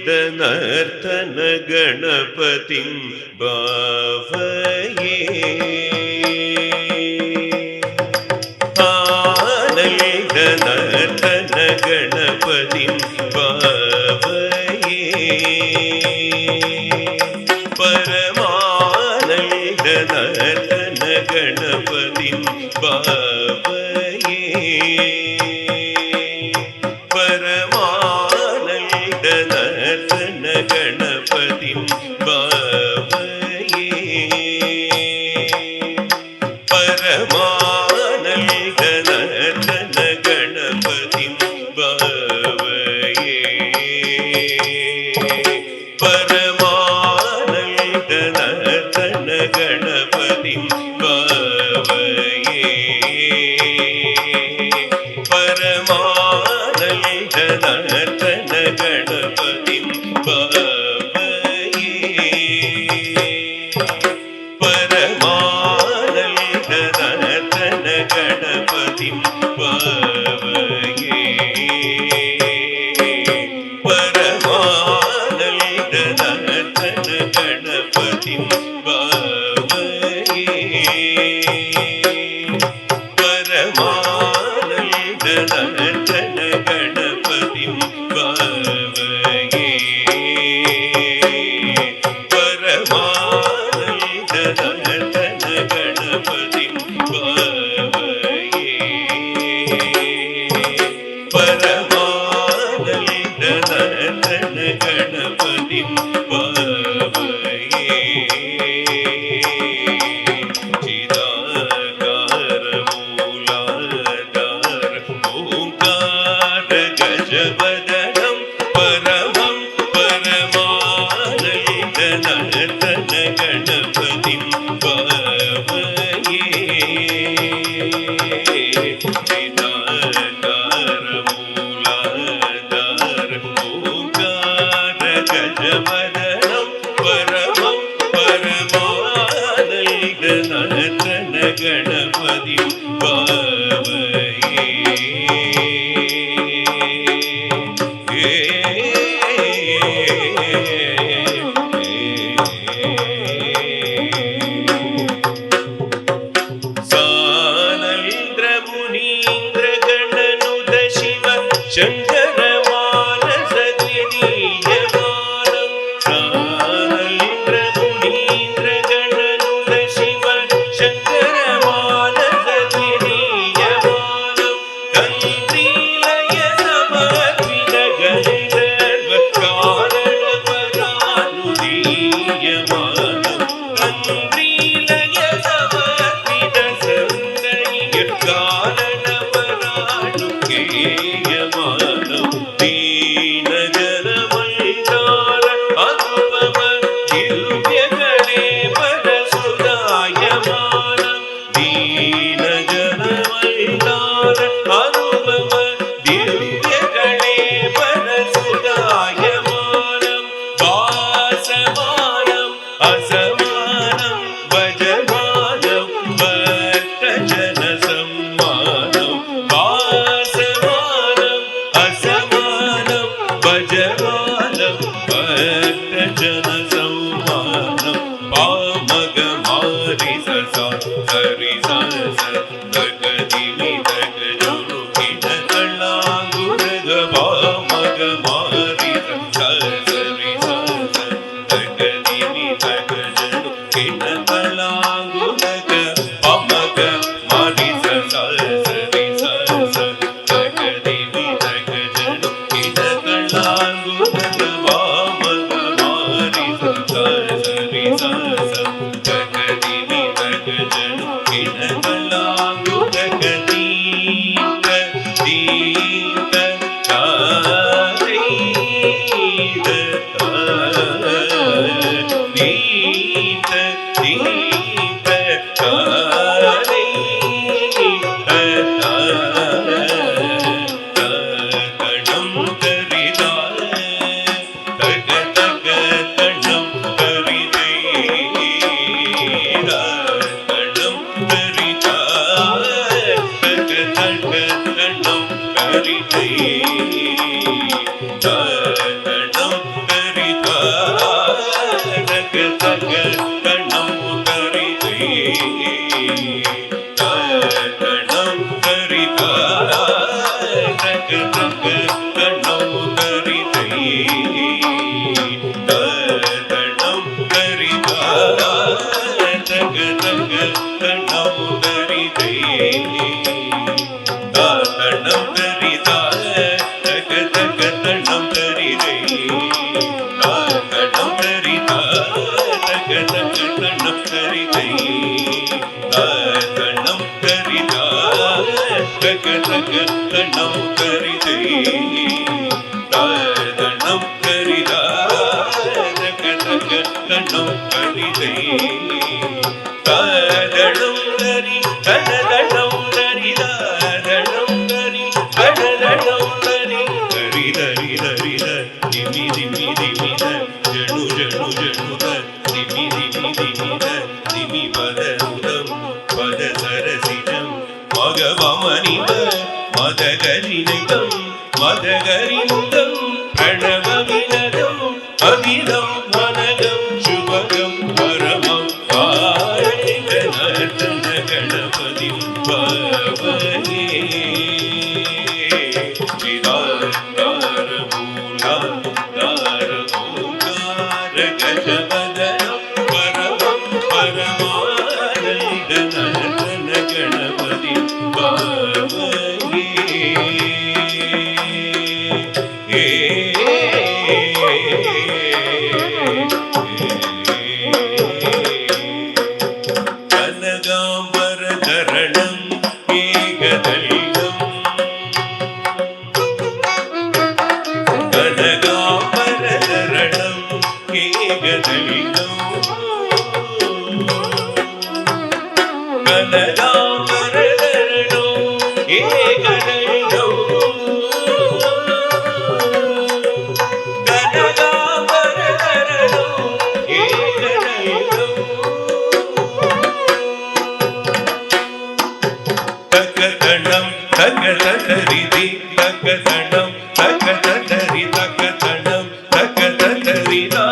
धनर्तन गणपतिं भावये आनन्दनर्तन गणपतिं भावये परमानन्दनर्तन गणपतिं भावये परमानन्दनर्तन गणपतिं भावये परमानन्दनर्तन गणपतिं भावये परमानन्दनर्तन गणपतिं भावये परमानन्दनर्तन गणपतिं भावये परमानन्दनर्तन गणपतिं भावये परमानन्दनर्तन गणपतिं भावये परमानन्दनर्तन गणपतिं भावये परमानन्दनर्तन गणपतिं भावये परमानन्दनर्तन गणपतिं भावये चिदाकार मूलाधार ओंकार गजवदनं परमं परमानन्दनर्तन गणपतिं भावये चिदाकार मूलाधार ओंकार गजवदनं परमं परमानन्दनर्तन गणपतिं भावये सानन्द्र मुनीन्द्र गणनुत शिव शङ्कर मानस द्वितीयमानं सानन्द्र मुनीन्द्र गणनुत शिव शङ्कर मानस द्वितीयमानं तन्त्रीलय समर्पित गणितर्व कारणपरानुदीयमानं तन्त्रीलय समर्पित संदय कारणपरानुकेयमानं दीनजनमण्डार अनुपम दिव्यगणे परसुदायमानं दीनजनमण्डार अनुपम दिव्यगणे परसुदायमानं वासमानं असमानं भजमानं भक्तजनसम्मानं वासमानं असमानं भजमानं भक्तजनसम्मानं पामगमारि ससा सरि सस तगदिमि तगजुनु किनकलांगुरग पामगमारि ससा सरि सस तगदिमि तगजुनु किनकलांगुरग पामगमारि ससा सरि सस तगदिमि तगजुनु किनकलांगुरग पामगमारि ससा सरि सस तगदिमि तगजुनु किनकलांगुरग दीप दीप तारीद दीप दीप तगणं करिदा तग तग तणं करिदे तणं करिदा तग तग तणं करिदे तणं தனம் கரிதை தனம் கரிதா தனம் கரிதை தனம் கரி தனம் கரிதா தனம் கரி தனம் கரி கரி தரி தரித திமி திமி திமித ஜனு ஜனு ஜனுத திமி திமி திமித திமி பதருதம் பத சரசிஜம் மகவமனித மதகரினிதம் மதகரிந்தம் பிரணவவினதம் அகிலம் மனகம் சுபகம் பரமம் ஆயகநர்த்தன கணபதி பவனே சிதார மூலா தார ஓங்கார கஜபதனம் பரமம் பரமானந்தநர்த்தன கணபதி பவனே கனகாம்பரதரணம் ஏகதளிதம் கனகாம்பரதரணம் ஏகதளிதம் கனகாம்பரதரணம் ஏகதளிதம் கனகாம்பரதரணம் ஏகதளிதம் தகதணம் தகதரிதி தகதணம் தகதரி தகதணம் தகதரிதா